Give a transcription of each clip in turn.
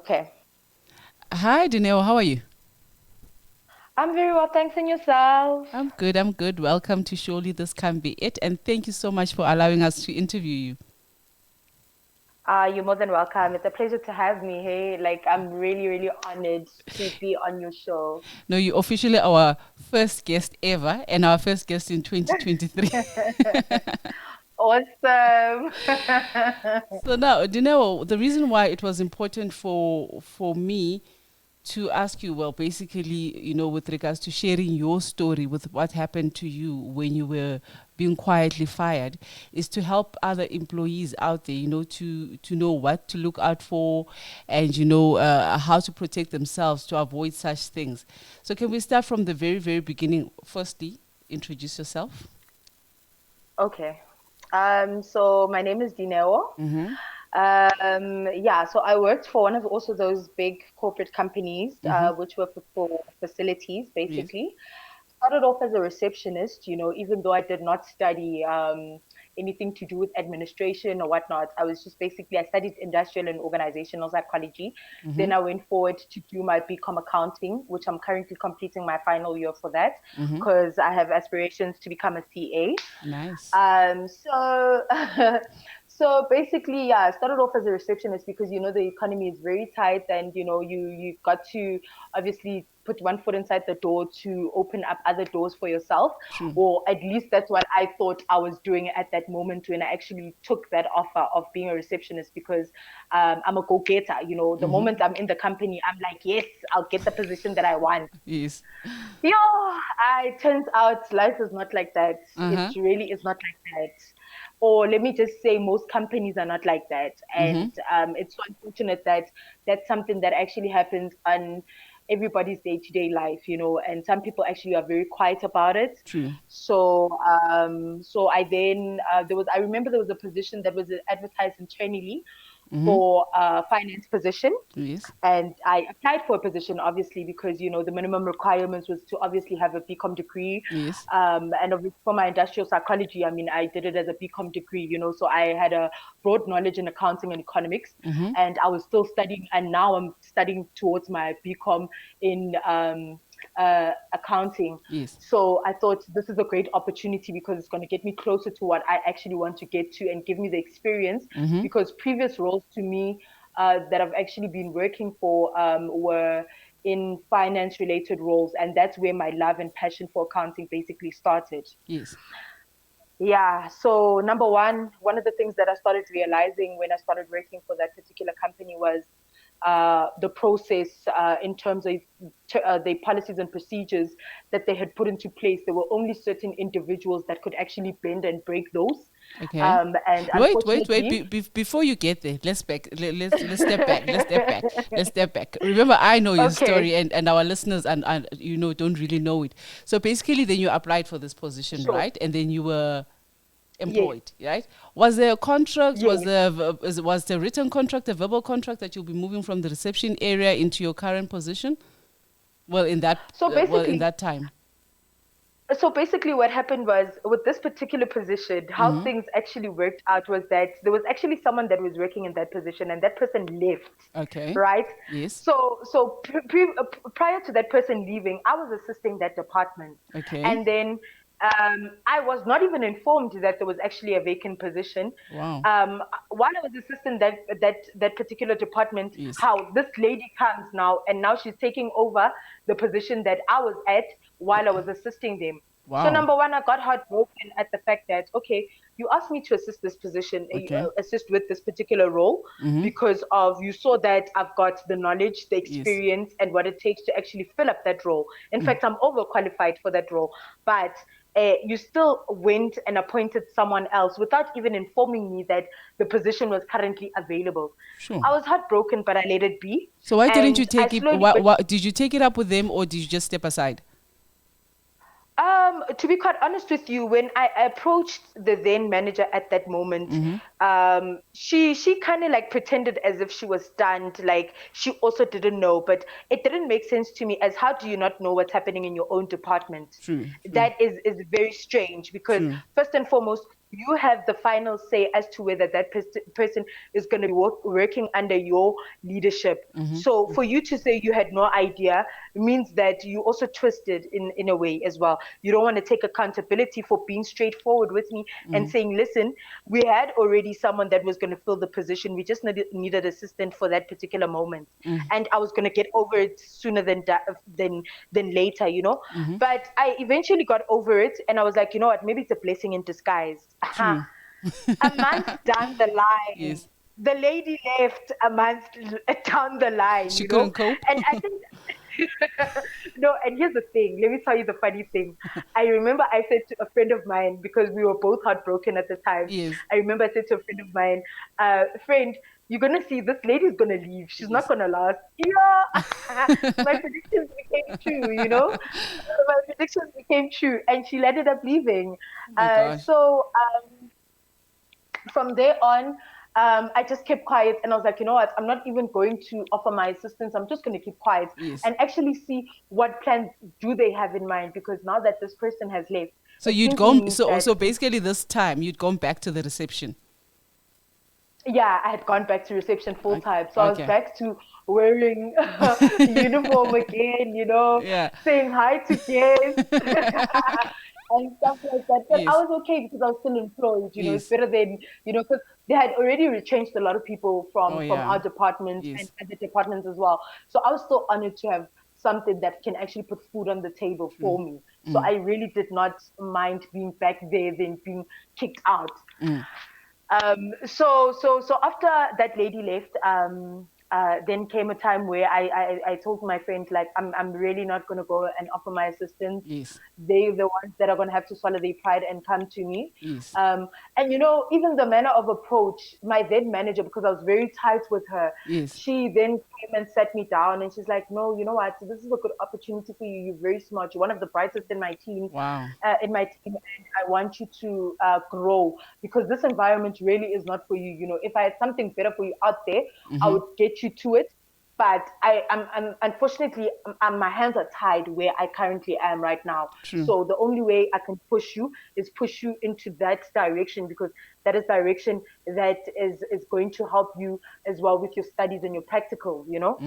Okay. Hi, Dineo. How are you? I'm very well, thanks, and yourself? I'm good. I'm good. Welcome to Surely This Can Be It. And thank you so much for allowing us to interview you. You're more than welcome. It's a pleasure to have me. Hey, like I'm really, really honored to be on your show. No, you're officially our first guest ever and our first guest in 2023. Awesome. So now, Dineo, the reason why it was important for me to ask you, well, basically, with regards to sharing your story with what happened to you when you were being quietly fired, is to help other employees out there, to know what to look out for and, how to protect themselves to avoid such things. So can we start from the very, very beginning? Firstly, introduce yourself. Okay. So my name is Dineo. Mm-hmm. Yeah, so I worked for one of also those big corporate companies, Mm-hmm. which were for facilities, Yes. basically. Started off as a receptionist, even though I did not study anything to do with administration or whatnot. I was just basically, I studied industrial and organizational psychology. Mm-hmm. Then I went forward to do my BCom accounting, which I'm currently completing my final year for that Mm-hmm. because I have aspirations to become a CA. Nice. So so basically, yeah, I started off as a receptionist because the economy is very tight, and you've got to obviously put one foot inside the door to open up other doors for yourself, True. or at least that's what I thought I was doing at that moment when I actually took that offer of being a receptionist because I'm a go-getter. The Mm-hmm. moment I'm in the company, I'm like, yes, I'll get the position that I want. Yes. Yo, it turns out life is not like that. It Uh-huh. really is not like that. Or let me just say, most companies are not like that. Mm-hmm. And it's so unfortunate that that's something that actually happens on everybody's day-to-day life, and some people actually are very quiet about it. True. So I then, I remember there was a position that was advertised internally Mm-hmm. for a finance position, Yes. and I applied for a position obviously because the minimum requirements was to obviously have a BCom degree, Yes. and for my industrial psychology, I mean, I did it as a BCom degree, so I had a broad knowledge in accounting and economics, Mm-hmm. and I was still studying, and now I'm studying towards my BCom in accounting. Yes. So I thought this is a great opportunity because it's going to get me closer to what I actually want to get to and give me the experience. Mm-hmm. Because previous roles to me that I've actually been working for were in finance related roles. And that's where my love and passion for accounting basically started. Yes. Yeah. So, number one of the things that I started realizing when I started working for that particular company was the process in terms of the policies and procedures that they had put into place. There were only certain individuals that could actually bend and break those. Okay. And Wait. unfortunately, Before you get there, let's back. Let's step back. Let's step back. Let's step back. Remember, I know your okay, story, and our listeners and don't really know it. So basically, then you applied for this position, sure. right? And then you were Yes, employed, right? Was there a contract? Was yes. there written contract, a verbal contract that you'll be moving from the reception area into your current position? Well, So in basically, that time. so basically, what happened was with this particular position, how Mm-hmm. things actually worked out was that there was actually someone that was working in that position, and that person left, Okay. right? Yes. So prior to that person leaving, I was assisting that department, Okay. and then I was not even informed that there was actually a vacant position. Wow. While I was assisting that particular department, Yes. how this lady comes now, and now she's taking over the position that I was at while I was assisting them. So Wow. number one, I got heartbroken at the fact that okay, you asked me to assist this position, Okay. assist with this particular role Mm-hmm. because of you saw that I've got the knowledge, the Yes. experience, and what it takes to actually fill up that role. In Mm. fact, I'm overqualified for that role, but you still went and appointed someone else without even informing me that the position was currently available. Sure. I was heartbroken, but I let it be, So why didn't you and I take it? slowly but Did you take it up with them, or did you just step aside? To be quite honest with you, when I approached the then manager at that moment, Mm-hmm. she kind of like pretended as if she was stunned, like she also didn't know, but it didn't make sense to me as how do you not know what's happening in your own department? True. True. That is very strange because True. first and foremost, you have the final say as to whether that person is going to be working under your leadership. So for you to say you had no idea means that you also twisted in a way as well. You don't want to take accountability for being straightforward with me and saying, listen, we had already someone that was going to fill the position. We just needed assistant for that particular moment. And I was going to get over it sooner than later, you know. But I eventually got over it, and I was like, you know what, maybe it's a blessing in disguise. True. A month down the line, Yes. the lady left a month down the line, She you know. couldn't cope. And I think no, and here's the thing. Let me tell you the funny thing. I remember I said to a friend of mine, because we were both heartbroken at the time. Yes. I remember I said to a friend of mine, friend, you're gonna see this lady's gonna leave. She's not Yes. gonna last. Yeah, my predictions became true. You know, my predictions became true, and she ended up leaving. Oh my gosh. From there on, I just kept quiet, and I was like, you know what? I'm not even going to offer my assistance. I'm just going to keep quiet Yes. and actually see what plans do they have in mind. Because now that this person has left, So it you'd simply gone. means So that, basically, this time you'd gone back to the reception. yeah, I had gone back to reception full Okay. time. So I was Okay. back to wearing uniform again, you know, Yeah. saying hi to guests and stuff like that. But I Yes. was okay because I was still employed, you know, it's Yes. better than, you know, because they had already retrenched a lot of people Oh from yeah. our department and Yes. other departments as well. So I was still honored to have something that can actually put food on the table True. for me. So I really did not mind being back there than being kicked out. So after that lady left, then came a time where I told my friend, like, I'm really not going to go and offer my assistance. Yes. They're the ones that are going to have to swallow their pride and come to me. Yes. And you know, even the manner of approach, my then manager, because I was very tight with her, Yes. she then came and sat me down, and she's like, no, you know what, this is a good opportunity for you. You're very smart. You're one of the brightest in my team, Wow. and I want you to grow, because this environment really is not for you. You know, if I had something better for you out there, I would get you to it. But I'm unfortunately, my hands are tied where I currently am right now. True. So the only way I can push you is push you into that direction, because that is direction that is going to help you as well with your studies and your practical. You know,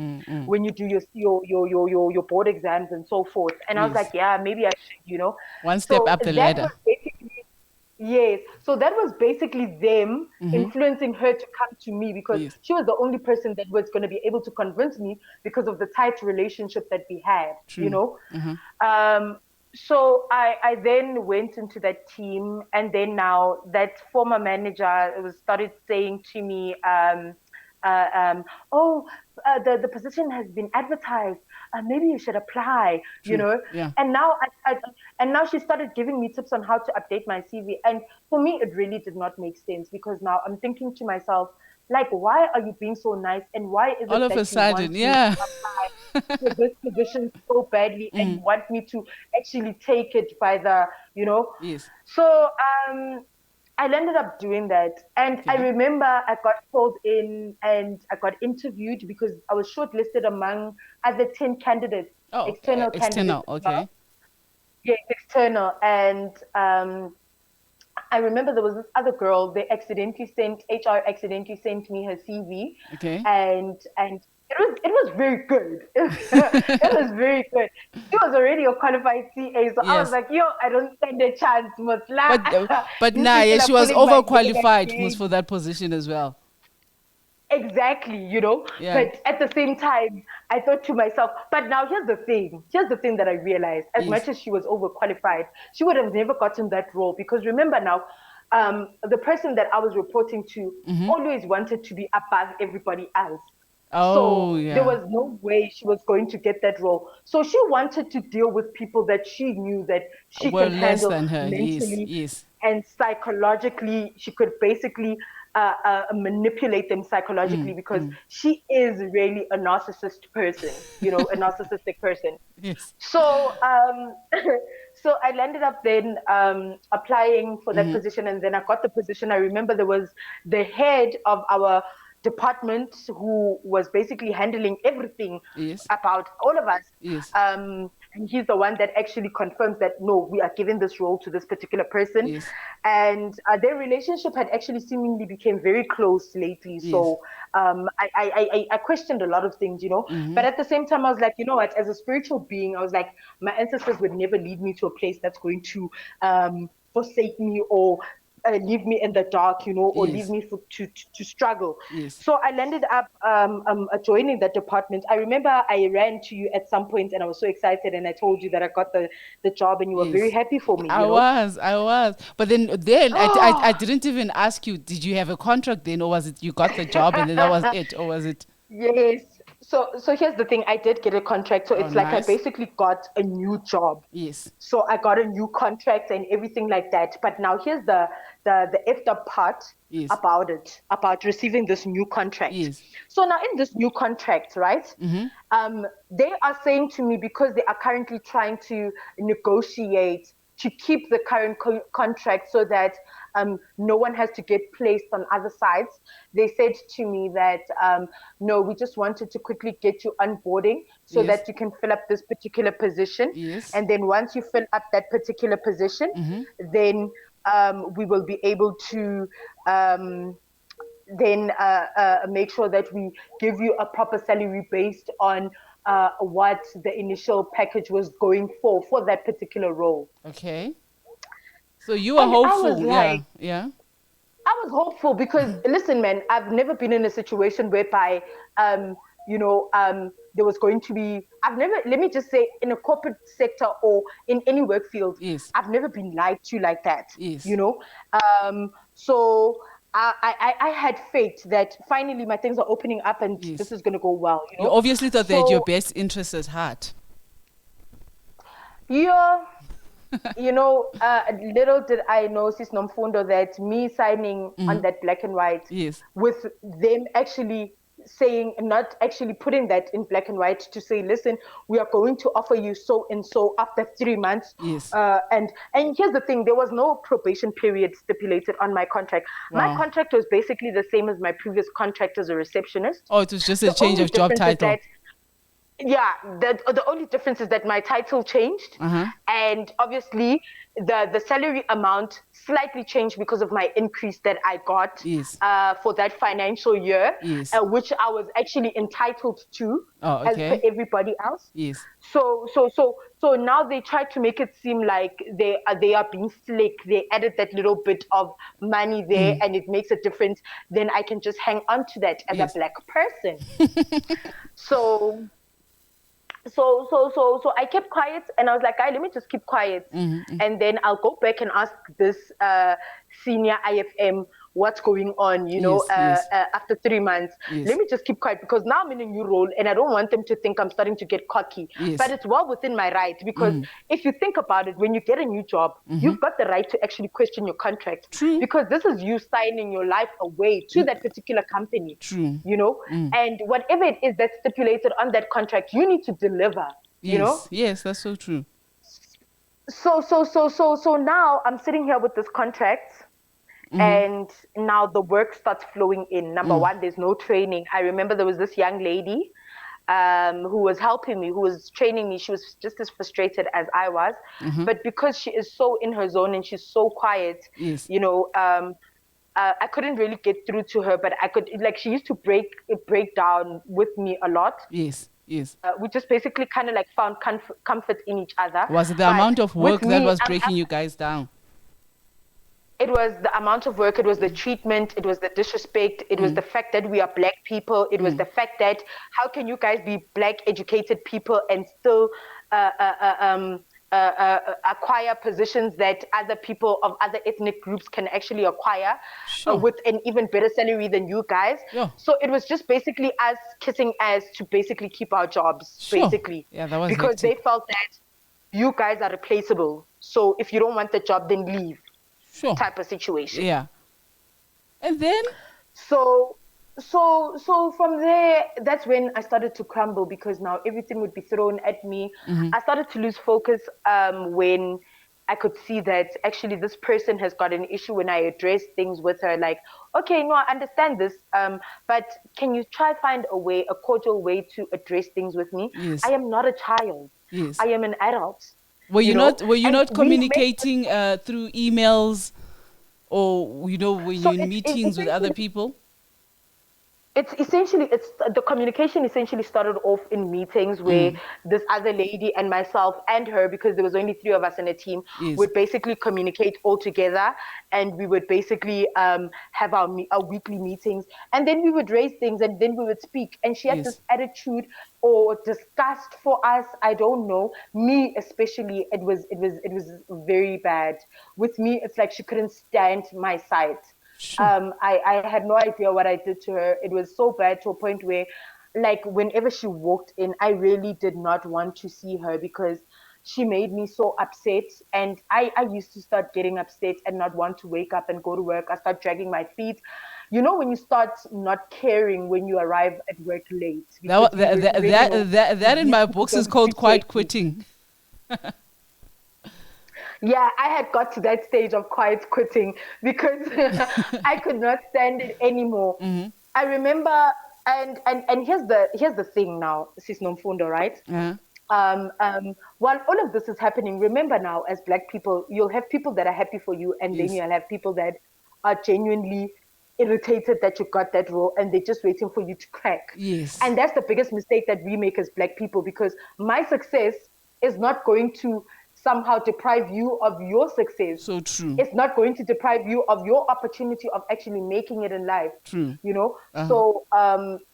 when you do your board exams and so forth. And I was like, Yes. yeah, maybe I should. You know, One step so up the that was ladder. basically. Yes. So that was basically them influencing her to come to me, because Yes. she was the only person that was going to be able to convince me, because of the tight relationship that we had, you True. know. Um, so I then went into that team, and then now that former manager was started saying to me, uh, um, oh, the position has been advertised. Maybe you should apply, you True. know. Yeah. And now and now she started giving me tips on how to update my CV. And for me, it really did not make sense, because now I'm thinking to myself, like, why are you being so nice? And why is All it of a that you sudden, want me yeah. to apply for this position so badly and want me to actually take it by the, you know? Yes. So I ended up doing that. And I Okay. remember I got called in and I got interviewed, because I was shortlisted among other 10 candidates, Oh, okay. external candidates External. as well. Okay. Yeah, external. And I remember there was this other girl, HR accidentally sent me her CV, Okay. and it was very good. It was very good. She was already a qualified CA, so I was Yes. like, yo, I don't stand a chance, Musla. But These nah, yeah, people are she was pulling my leg overqualified most again. for that position as well. Exactly, you know. Yeah. But at the same time, I thought to myself, but now here's the thing. Here's the thing that I realized. As Yes. much as she was overqualified, she would have never gotten that role, because remember now, the person that I was reporting to always wanted to be above everybody else. Oh So there yeah. was no way she was going to get that role. So she wanted to deal with people that she knew that she Well, can less handle than her. Yes. mentally Yes. and psychologically. She could basically manipulate them psychologically, because she is really a narcissist person, you know, a narcissistic person. Yes. So so I landed up then applying for that position, and then I got the position. I remember there was the head of our department who was basically handling everything Yes. about all of us. Yes. And he's the one that actually confirms that no, we are giving this role to this particular person. Yes. And their relationship had actually seemingly became very close lately. Yes. So I questioned a lot of things, Mm-hmm. but at the same time, I was like, you know what, as a spiritual being, I was like, my ancestors would never lead me to a place that's going to forsake me or leave me in the dark, or leave Yes. me to struggle. Yes. So I landed up joining that department. I remember I ran to you at some point and I was so excited and I told you that I got the job and you were very Yes. happy for me, I was, I was. But then I didn't even ask you, did you have a contract then, or was it you got the job and then that was it? Or was it? Yes. So here's the thing. I did get a contract. So Oh, it's like I nice. basically got a new job. Yes. So I got a new contract and everything like that. But now here's the effed up part Yes. about it, about receiving this new contract. Yes. So now in this new contract, right? Mm-hmm. They are saying to me, because they are currently trying to negotiate to keep the current contract so that no one has to get placed on other sides. They said to me that no, we just wanted to quickly get you onboarding so Yes. that you can fill up this particular position. Yes. And then once you fill up that particular position, Mm-hmm. then we will be able to then make sure that we give you a proper salary based on what the initial package was going for that particular role. Okay. So you were And I was hopeful, yeah, like, yeah. I was hopeful because listen, man, I've never been in a situation whereby, there was going to be. I've never. Let me just say, in a corporate sector or in any work field, Yes. I've never been lied to like that. Yes. You know, so I had faith that finally my things are opening up and this Yes. is going to go well. You obviously thought they had your So best interests at heart. yeah. Little did I know, Sis Nomfundo, that me signing on that black and white Yes. with them actually saying, not actually putting that in black and white to say, listen, we are going to offer you so and so after 3 months. Yes. And here's the thing, there was no probation period stipulated on my contract. My Wow. contract was basically the same as my previous contract as a receptionist. Oh, it was just a The change only of job difference is title. that yeah, the only difference is that my title changed, Uh-huh. and obviously the salary amount slightly changed because of my increase that I got Yes. for that financial year, Yes. which I was actually entitled to Oh, as per okay. everybody else. Yes. So now they try to make it seem like they are being slick. They added that little bit of money there, and it makes a difference. Then I can just hang on to that as a Yes. black person. So I kept quiet and I was like, let me just keep quiet. And then I'll go back and ask this senior IFM what's going on, Yes. Yes. after 3 months. Yes. Let me just keep quiet because now I'm in a new role and I don't want them to think I'm starting to get cocky. Yes. But it's well within my right because if you think about it, when you get a new job, you've got the right to actually question your contract. True. Because this is you signing your life away to that particular company. True. And whatever it is that's stipulated on that contract, you need to deliver. Yes. Yes, that's so true. So now I'm sitting here with this contract. And now the work starts flowing in. Number one, there's no training. I remember there was this young lady who was helping me, who was training me. She was just as frustrated as I was. But because she is so in her zone and she's so quiet, Yes. I couldn't really get through to her, but I could, like, she used to break down with me a lot. Yes. Yes. We just basically kind of like found comfort in each other. Was it the But amount of work with that me, was breaking you guys down? it was the amount of work, it was the treatment, it was the disrespect, it was the fact that we are black people, it was the fact that how can you guys be black educated people and still acquire positions that other people of other ethnic groups can actually acquire with an even better salary than you guys. Yeah. So it was just basically us kissing ass to basically keep our jobs, basically. Yeah, that was because hectic. they felt that you guys are replaceable. So if you don't want the job, then leave. Type of situation. Yeah. And then? So from there, that's when I started to crumble because now everything would be thrown at me. I started to lose focus when I could see that actually this person has got an issue when I address things with her. Like, okay, no, I understand this, but can you try find a way, a cordial way to address things with me? I Yes. am not a child. I Yes. am an adult, Were you you know, not were you and not we make communicating through emails, or when so you're in it meetings with other essentially people? it's the communication essentially started off in meetings where Mm. this other lady and myself and her, because there was only three of us in a team, Yes. would basically communicate all together, and we would basically have our weekly meetings, and then we would raise things, and then we would speak, and she had Yes. this attitude or disgust for us. I don't know, me especially, it was very bad. With me, it's like she couldn't stand my sight. Sure. I had no idea what I did to her. It was so bad to a point where, like, whenever she walked in, I really did not want to see her because she made me so upset. And I used to start getting upset and not want to wake up and go to work. I start dragging my feet. You know, when you start not caring when you arrive at work late because you already know That in these my people books is don't called appreciate quiet me. quitting. Yeah, I had got to that stage of quiet quitting because I could not stand it anymore. Mm-hmm. I remember, and here's the thing now, Sis Nomfundo, right? Uh-huh. While all of this is happening, remember now, as Black people, you'll have people that are happy for you, and then Yes. you'll have people that are genuinely irritated that you got that role, and they're just waiting for you to crack. Yes. And that's the biggest mistake that we make as Black people, because my success is not going to somehow deprive you of your success. So true. It's not going to deprive you of your opportunity of actually making it in life. True. You know, Uh-huh. so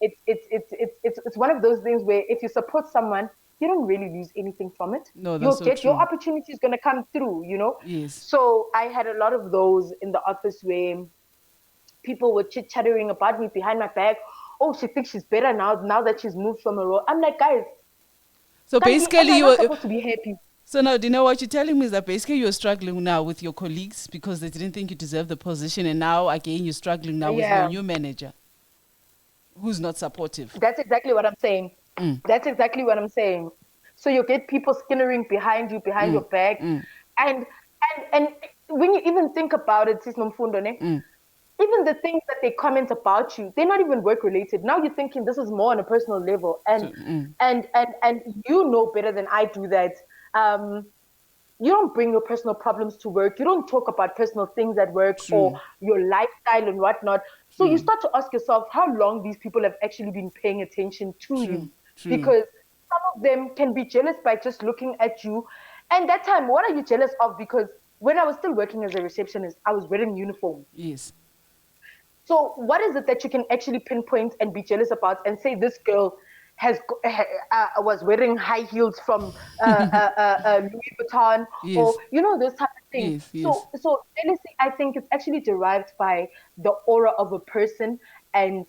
it's one of those things where if you support someone, you don't really lose anything from it. No, that's You'll so get your true. opportunity is going to come through. You know, Yes. so I had a lot of those in the office where people were chit chattering about me behind my back. Oh, she thinks she's better now that she's moved from a role. I'm like, guys, So am basically, I you not were. supposed to be happy? So now, do you know what you're telling me is that basically you're struggling now with your colleagues because they didn't think you deserve the position, and now again you're struggling now with your Yeah, new manager who's not supportive. that's exactly what I'm saying. Mm. That's exactly what I'm saying. So you get people skinnering behind you, behind Mm. your back, Mm. and and when you even think about it, Sis Nomfundo, ne, Mm. even the things that they comment about you, they're not even work related. Now you're thinking this is more on a personal level, So, mm. and you know better than I do that. Um, you don't bring your personal problems to work. You don't talk about personal things at work or True. your lifestyle and whatnot. So you True. start to ask yourself how long these people have actually been paying attention to True. you, True. because some of them can be jealous by just looking at you. And that time, what are you jealous of? Because when I was still working as a receptionist, I was wearing uniform. Yes. So, what is it that you can actually pinpoint and be jealous about and say this girl was wearing high heels from Louis Vuitton, or Yes. those type of things. Yes. Yes. So jealousy, I think, is actually derived by the aura of a person, and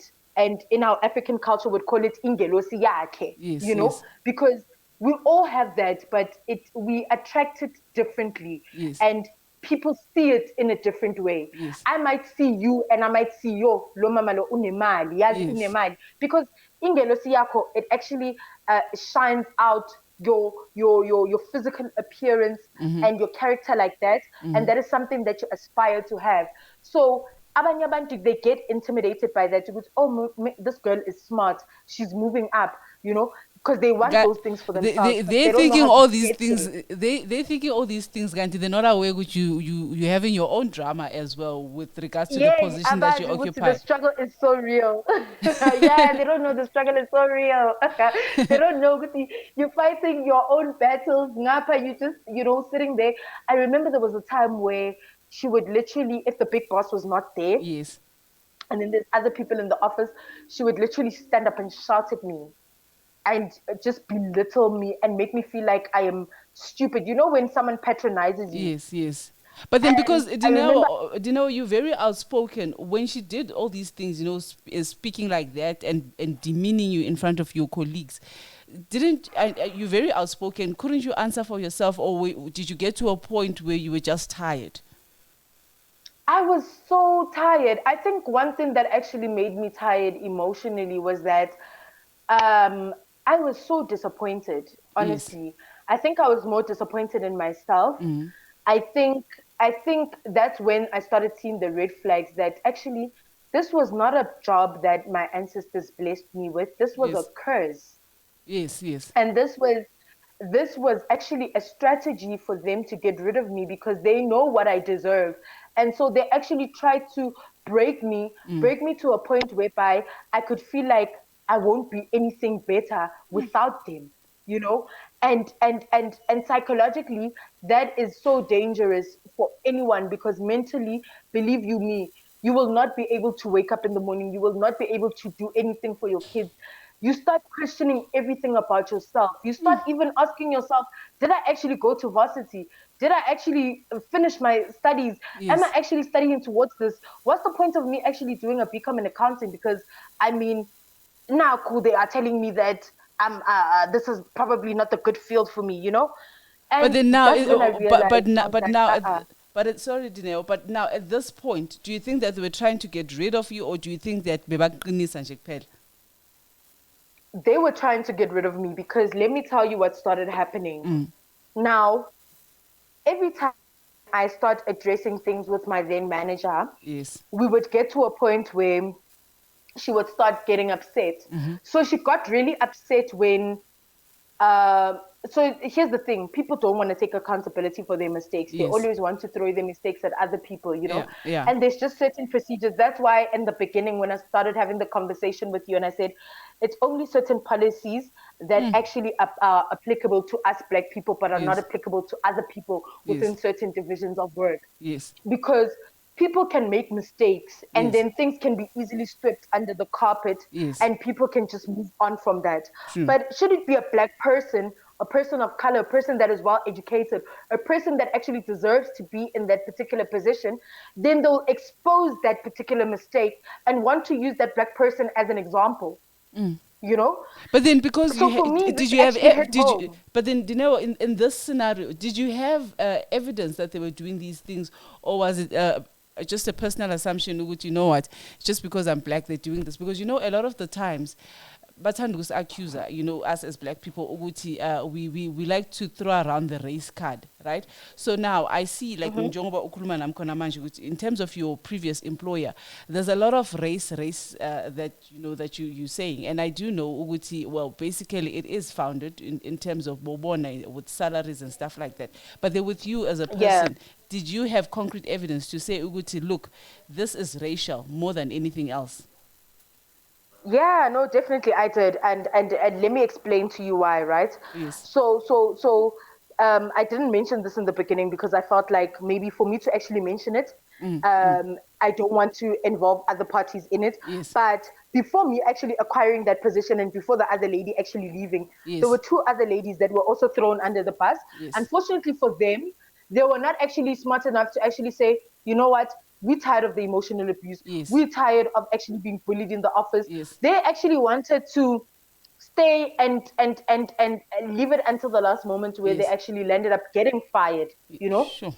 in our African culture, would call it ingelosi yakhe, Yes. Yes. because we all have that, but we attract it differently, Yes. and people see it in a different way. Yes. I might see you and I might see yo lo mama lo unemali, yazi Yes. unemali, because ingelosi yakho, it actually shines out your physical appearance Mm-hmm. and your character like that, and Mm-hmm. that is something that you aspire to have. So abanye abantu, they get intimidated by that, because oh, this girl is smart, she's moving up, because they want Ga- those things for They themselves, they but they're they don't know thinking how to all these get things. there. They thinking all these things, Ganti. They're not aware with you having your own drama as well with regards to the Yeah, position that you Abad, the occupy. struggle is so real. Yeah, they don't know the struggle is so real. They don't know, ukuthi you're fighting your own battles. Ngapa, you just, sitting there. I remember there was a time where she would literally, if the big boss was not there, Yes. and then there's other people in the office, she would literally stand up and shout at me and just belittle me and make me feel like I am stupid. You know, when someone patronizes you. Yes, yes. But then And because I remember, You're very outspoken. When she did all these things, is speaking like that and demeaning you in front of your colleagues, didn't you very outspoken? Couldn't you answer for yourself, or did you get to a point where you were just tired? I was so tired. I think one thing that actually made me tired emotionally was that um, I was so disappointed, Yes. honestly. I think I was more disappointed in myself. Mm. I think I think that's when I started seeing the red flags that actually this was not a job that my ancestors blessed me with. This was a Yes. curse. Yes. Yes. And this was actually a strategy for them to get rid of me because they know what I deserve. And so they actually tried to break me, Mm. break me to a point whereby I could feel like I won't be anything better Mm. without them, you know? And psychologically, that is so dangerous for anyone because mentally, believe you me, you will not be able to wake up in the morning. You will not be able to do anything for your kids. You start questioning everything about yourself. You start Mm. even asking yourself, did I actually go to varsity? Did I actually finish my studies? Am I Yes. actually studying towards this? What's the point of me actually doing a become an accountant? Because I mean, now cool, they are telling me that this is probably not the good field for me, you know? But And then now, that's when I realized I was but like, now, uh-uh. sorry, Dineo, but now at this point, do you think that they were trying to get rid of you, or do you think that bebaqinisa nje kuphela? They were trying to get rid of me because let me tell you what started happening. Mm. Now, every time I start addressing things with my then manager, Yes. we would get to a point where she would start getting upset. Mm-hmm. So she got really upset when uh, so here's the thing: people don't want to take accountability for their mistakes. They Yes. always want to throw their mistakes at other people, you know. Yeah. Yeah. And there's just certain procedures. That's why in the beginning, when I started having the conversation with you, and I said, it's only certain policies that Mm. actually are applicable to us Black people, but are not Yes. applicable to other people within Yes. certain divisions of work Yes. because people can make mistakes and Yes. then things can be easily swept under the carpet Yes. and people can just move on from that. True. But should it be a Black person, a person of color, a person that is well educated, a person that actually deserves to be in that particular position, then they'll expose that particular mistake and want to use that Black person as an example, Mm. you know? But then, because So for me, this did you have actually hit did you? home. But then, in this scenario, did you have evidence that they were doing these things, or was it just a personal assumption? Which, you know what, just because I'm Black, they're doing this? Because, a lot of the times, Bathandus accuser, us as Black people, ukuthi, we like to throw around the race card, right? So now I see, like, Mm-hmm. njengoba ukhuluma nami khona manje ukuthi, in terms of your previous employer, there's a lot of race that you're saying, and I do know ukuthi, well, basically it is founded in terms of bobona with salaries and stuff like that. But then with you as a Yeah. person, did you have concrete evidence to say, ukuthi, look, this is racial more than anything else? Yeah, no, definitely I did. And let me explain to you why, right? Yes. So I didn't mention this in the beginning because I felt like maybe for me to actually mention it, Mm, mm. I don't want to involve other parties in it. Yes. But before me actually acquiring that position and before the other lady actually leaving, there were Yes. two other ladies that were also thrown under the bus. Yes. Unfortunately for them, they were not actually smart enough to actually say, you know what, we're tired of the emotional abuse. Yes. We're tired of actually being bullied in the office. Yes. They actually wanted to stay and leave it until the last moment where they Yes. actually landed up getting fired, you know? Sure.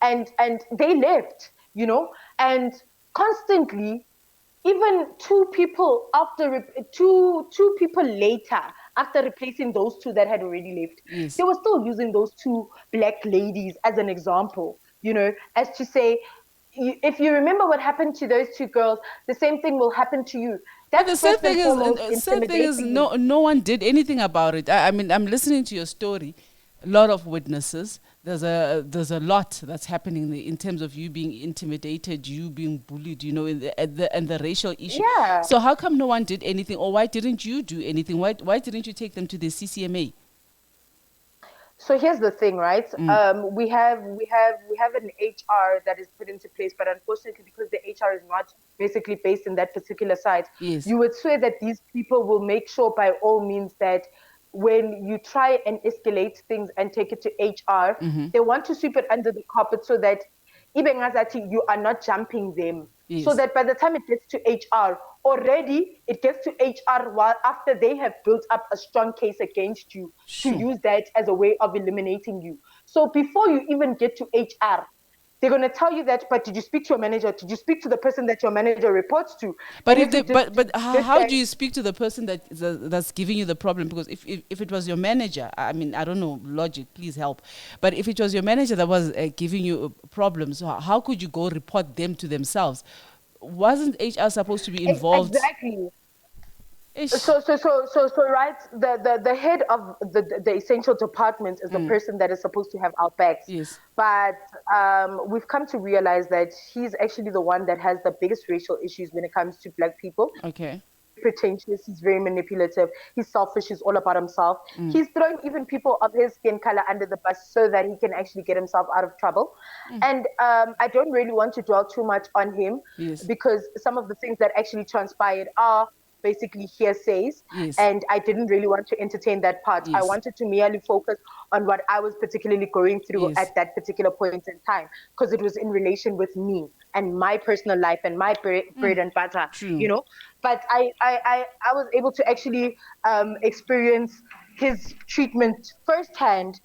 And and they left, you know? And constantly, even two people later, after replacing those two that had already left, they Yes. were still using those two Black ladies as an example, you know, as to say, if you remember what happened to those two girls, the same thing will happen to you. But That's the sad first thing and is, foremost intimidating you. no one did anything about it. I mean, I'm listening to your story. A lot of witnesses. There's a lot that's happening there in terms of you being intimidated, you being bullied. And the racial issue. Yeah. So how come no one did anything, or why didn't you do anything? Why didn't you take them to the CCMA? So here's the thing, right? Mm. We have an HR that is put into place, but unfortunately, because the HR is not basically based in that particular site, Yes. you would swear that these people will make sure by all means that when you try and escalate things and take it to HR, Mm-hmm. they want to sweep it under the carpet so that even as you are not jumping them. So Yes. that by the time it gets to HR, already it gets to HR while after they have built up a strong case against you to Sure. use that as a way of eliminating you. So before you even get to HR, They're going to tell you that, but did you speak to your manager? Did you speak to the person that your manager reports to? But And if if they, you but did how that, do you speak to the person that's giving you the problem? Because if it was your manager, I mean, I don't know logic. Please help. But if it was your manager that was giving you problems, how could you go report them to themselves? Wasn't HR supposed to be involved? exactly. Ish. Right, the head of the essential department is the Mm. person that is supposed to have our backs. Yes. But we've come to realize that he's actually the one that has the biggest racial issues when it comes to black people. Okay. Pretentious, he's very manipulative, he's selfish, he's all about himself. Mm. He's throwing even people of his skin color under the bus so that he can actually get himself out of trouble. And I don't really want to dwell too much on him Yes. because some of the things that actually transpired are basically hearsays, Yes. and I didn't really want to entertain that part. I Yes. wanted to merely focus on what I was particularly going through Yes. at that particular point in time, because it was in relation with me and my personal life and my bread and butter, True. but I was able to actually experience his treatment firsthand,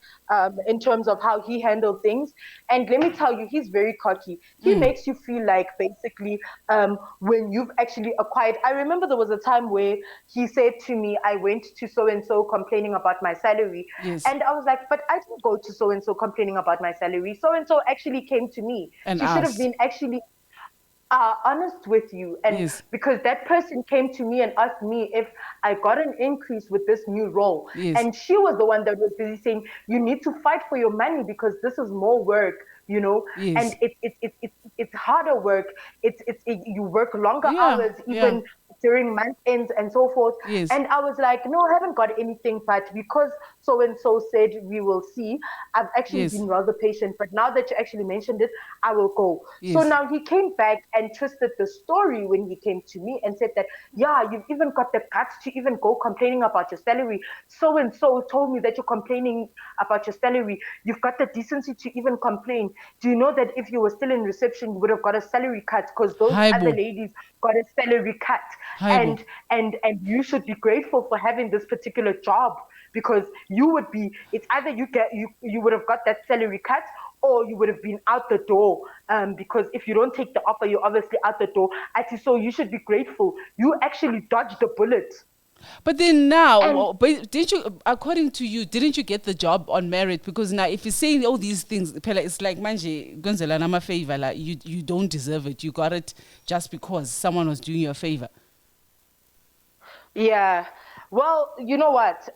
in terms of how he handled things. And let me tell you, he's very cocky. He makes you feel like basically, when you've actually acquired. I remember there was a time where he said to me, I went to so and so complaining about my salary. Yes. And I was like, but I didn't go to so and so complaining about my salary. So and so actually came to me. And She should have us. been actually honest with you, and Yes. because that person came to me and asked me if I got an increase with this new role, Yes. and she was the one that was busy saying you need to fight for your money because this is more work, and Yes. it's harder work. You work longer Yeah. hours Yeah. even during month ends and so forth. Yes. And I was like, no, I haven't got anything, but because so and so said we will see, I've actually Yes. been rather patient. But now that you actually mentioned it, I will go. So Yes. now he came back and twisted the story when he came to me and said that, yeah, you've even got the guts to even go complaining about your salary. So and so told me that you're complaining about your salary. You've got the decency to even complain. Do you know that if you were still in reception, you would have got a salary cut because those other Haibo. ladies got a salary cut, Haibo. and you should be grateful for having this particular job, because you would be, it's either you would have got that salary cut or you would have been out the door, because if you don't take the offer, you're obviously out the door. I see, so you should be grateful you actually dodged the bullet. But then now, And but didn't you, according to you, didn't you get the job on merit? Because now, if you're saying all these things, Pela, it's like manje Gonzalo, I'm a favor. Like you don't deserve it. You got it just because someone was doing you a favor. yeah, well, you know what?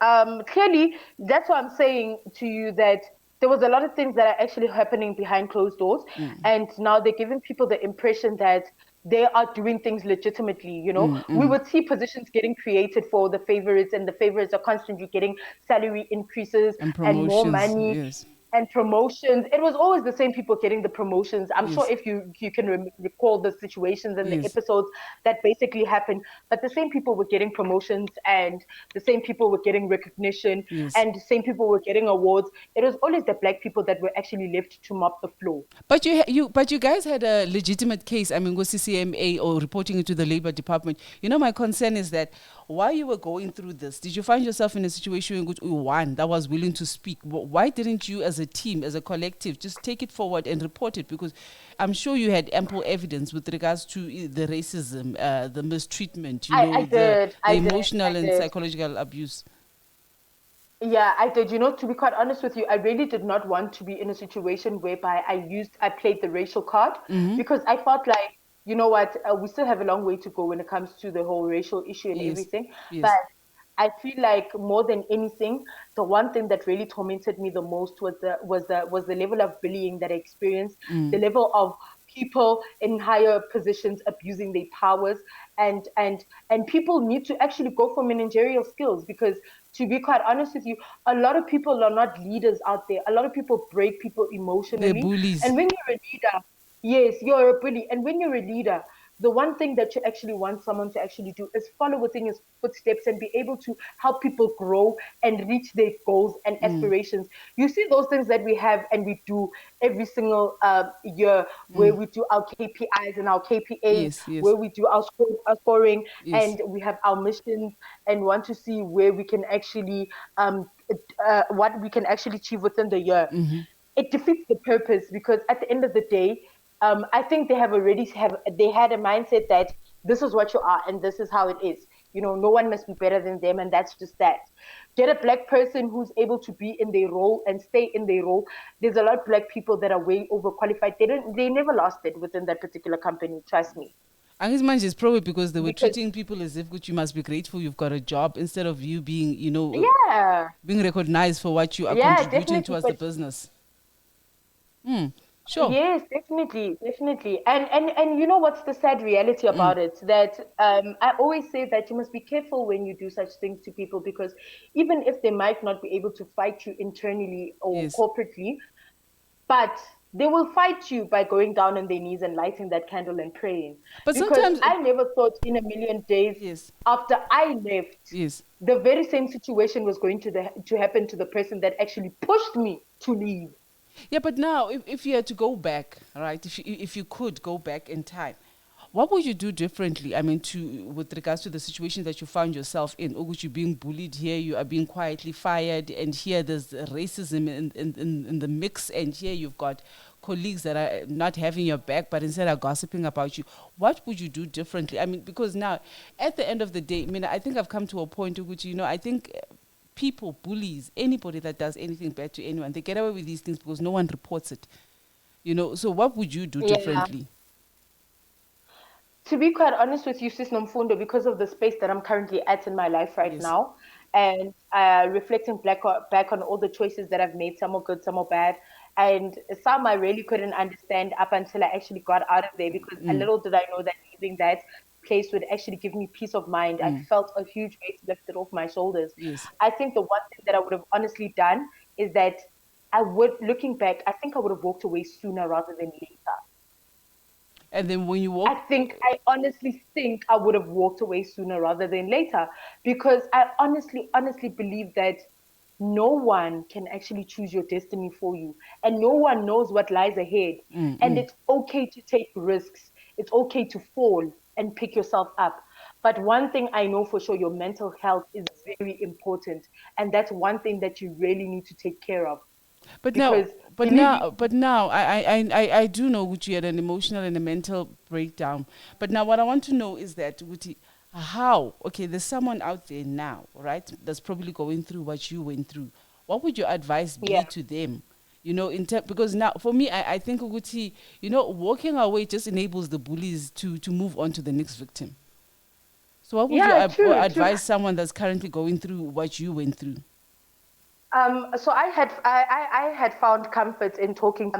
Clearly, that's why I'm saying to you that there was a lot of things that are actually happening behind closed doors, and now they're giving people the impression that they are doing things legitimately. We would see positions getting created for the favorites, and the favorites are constantly getting salary increases And and more promotions, money yes, and promotions. It was always the same people getting the promotions. I'm sure yes, if you can recall the situations and the yes, episodes that basically happened, but the same people were getting promotions, and the same people were getting recognition, yes. and the same people were getting awards. It was always the black people that were actually left to mop the floor. But but you guys had a legitimate case. I mean, go CCMA or reporting it to the Labor Department. My concern is that while you were going through this, did you find yourself in a situation in which one that was willing to speak? Why didn't you, as a team, as a collective, just take it forward and report it? Because I'm sure you had ample evidence with regards to the racism, the mistreatment, I the did, the I did, emotional I and did. psychological abuse. Yeah, I did. To be quite honest with you, I really did not want to be in a situation whereby I played the racial card, because I felt like, you know what, we still have a long way to go when it comes to the whole racial issue and Yes, everything. But yes. I feel like more than anything, the one thing that really tormented me the most was the level of bullying that I experienced, the level of people in higher positions abusing their powers, and people need to actually go for managerial skills, because to be quite honest with you, a lot of people are not leaders out there. A lot of people break people They're emotionally, bullies. and when you're a leader, yes, you're a bully. And when you're a leader, the one thing that you actually want someone to actually do is follow within his footsteps and be able to help people grow and reach their goals and aspirations. You see those things that we have and we do every single year, where we do our KPIs and our KPAs, Yes, yes, where we do our scoring, yes. and we have our missions, and want to see where we can actually what we can actually achieve within the year. it defeats the purpose, because at the end of the day, I think they had a mindset that this is what you are and this is how it is. No one must be better than them, and that's just that. Get a black person who's able to be in their role and stay in their role. There's a lot of black people that are way overqualified. They never lost it within that particular company. Trust me. And his mind is probably because they were Because treating people as if you must be grateful you've got a job instead of you being, yeah, being recognized for what you are yeah, contributing definitely. towards the But business. Sure. yes, definitely, definitely. And you know what's the sad reality Mm, about it? That I always say that you must be careful when you do such things to people, because even if they might not be able to fight you internally or yes. corporately, but they will fight you by going down on their knees and lighting that candle and praying. But Because sometimes, I never thought in a million days yes, after I left, yes. the very same situation was going to happen to the person that actually pushed me to leave. Yeah, but now, if you had to go back, right, if you could go back in time, what would you do differently? I mean, with regards to the situation that you found yourself in, or you're being bullied here, you are being quietly fired, and here there's racism in the mix, and here you've got colleagues that are not having your back, but instead are gossiping about you. What would you do differently? I mean, because now, at the end of the day, I mean, I think I've come to a point in which, I think people, bullies, anybody that does anything bad to anyone, they get away with these things because no one reports it. So what would you do Yeah. differently? To be quite honest with you, Sis Nomfundo, because of the space that I'm currently at in my life right Yes. now, and reflecting back on all the choices that I've made, some are good, some are bad, and some I really couldn't understand up until I actually got out of there, because a Mm, little did I know that leaving that place would actually give me peace of mind. I mm, felt a huge weight lifted off my shoulders. yes. I think the one thing that I would have honestly done is that looking back, I think I would have walked away sooner rather than later. And then when you walk, I honestly think I would have walked away sooner rather than later, because I honestly believe that no one can actually choose your destiny for you, and no one knows what lies ahead. mm, And mm. it's okay to take risks, it's okay to fall and pick yourself up. But one thing I know for sure, your mental health is very important. And that's one thing that you really need to take care of. But now, Because believe me, I do know Gucci had an emotional and a mental breakdown. But now, what I want to know is that Gucci, how? Okay, there's someone out there now, right? That's probably going through what you went through. What would your advice be yeah. to them? Because now for me, I think Gucci, walking away just enables the bullies to move on to the next victim. So, what would you Yeah, true, true. advise someone that's currently going through what you went through? So I had found comfort in talking.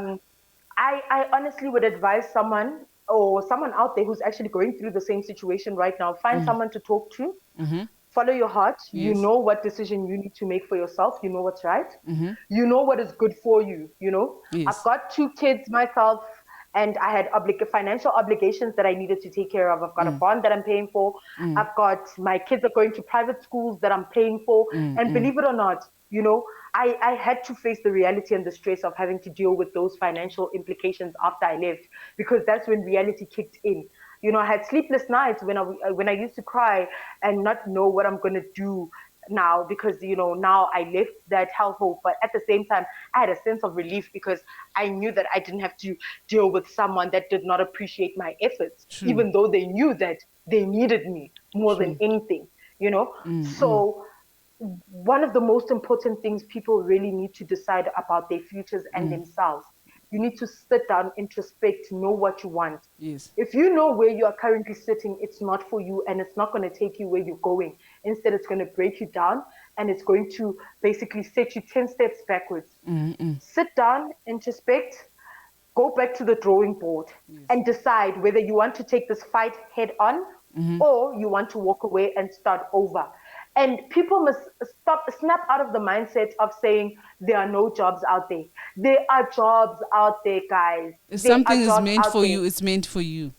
I honestly would advise someone out there who's actually going through the same situation right now. Find Mm. someone to talk to. Mm-hmm. Follow your heart. You Yes. know what decision you need to make for yourself. You know what's right. Mm-hmm. You know what is good for you. I've Yes. got two kids myself, and I had financial obligations that I needed to take care of. I've got a Mm. bond that I'm paying for. Mm. I've got my kids are going to private schools that I'm paying for. Mm. And Mm. believe it or not, I had to face the reality and the stress of having to deal with those financial implications after I left, because that's when reality kicked in. I had sleepless nights when I used to cry and not know what I'm gonna do now, because now I left that household. But at the same time, I had a sense of relief, because I knew that I didn't have to deal with someone that did not appreciate my efforts, True. even though they knew that they needed me more than True. anything. you know Mm. Mm. so one of the most important things people really need to decide about their futures and Mm. themselves. You need to sit down, introspect, know what you want. Yes. If you know where you are currently sitting, it's not for you, and it's not going to take you where you're going. Instead, it's going to break you down, and it's going to basically set you 10 steps backwards. Mm. Mm. Sit down, introspect, go back to the drawing board, Yes. and decide whether you want to take this fight head on, Mm-hmm. or you want to walk away and start over. And people must snap out of the mindset of saying there are no jobs out there. There are jobs out there, guys. If There are something is jobs meant out for there. you, it's meant for you.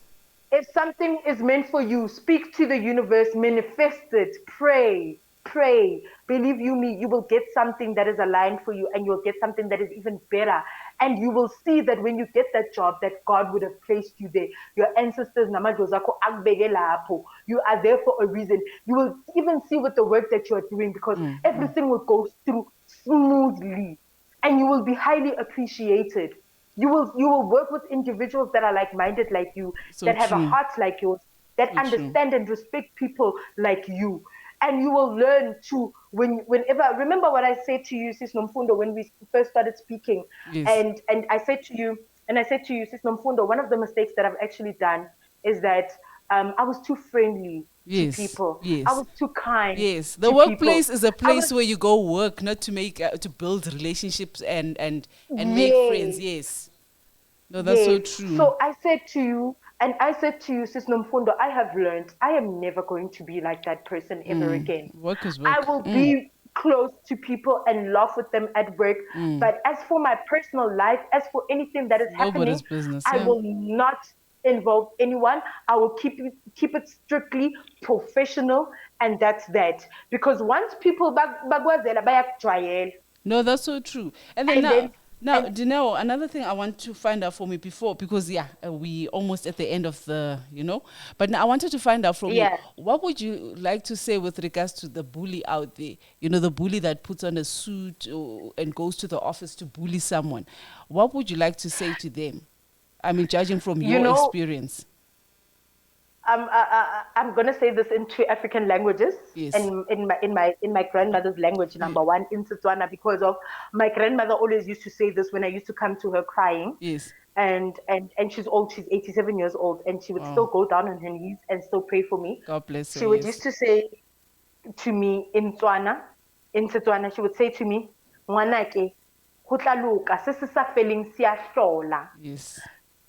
If something is meant for you, speak to the universe, manifest it, pray, pray. Believe you me, you will get something that is aligned for you, and you'll get something that is even better. And you will see that when you get that job, that God would have placed you there. Your ancestors, namadozako akbeke lapho. You are there for a reason. You will even see with the work that you are doing, because Mm. Mm. everything will go through smoothly. and you will be highly appreciated. You will work with individuals that are like-minded like you, So that have a true. heart like yours, that So true. understand and respect people like you. And you will learn to, whenever, remember what I said to you, Sis Nomfundo, when we first started speaking, Yes. and I said to you, Sis Nomfundo, one of the mistakes that I've actually done is that I was too friendly to Yes. people. I Yes. was too kind Yes, the to people. workplace is a I was place where you go work, not to make to build relationships and make friends. Yes, Yes, no, that's so yes. true. So I said to you, and I said to you, Sis Nomfundo, I have learned I am never going to be like that person ever again. Work is I work. will be close to people and laugh with them at work. But as for my personal life, as for anything that is Nobody's happening, business. I Yeah. will not involve anyone. I will keep it strictly professional, and that's that. Because once people bagwazela bayakujwayela, No, that's so true. And then and then now, and Dineo, another thing I want to find out from you before, because yeah, we almost at the end of the, but now I wanted to find out from you, yeah. what would you like to say with regards to the bully out there? The bully that puts on a suit and goes to the office to bully someone. What would you like to say to them? I mean, judging from You your know, experience. I'm gonna say this in two African languages, Yes, and in my grandmother's language, number one, in Setswana, because of my grandmother always used to say this when I used to come to her crying, yes. and she's old, she's 87 years old, and she would still Wow. go down on her knees and still pray for me. God bless her. She would Yes, used to say to me in Setswana, she would say to me, "Ngwanake, ho tla loka, se se sa feleng se a hlola." yes,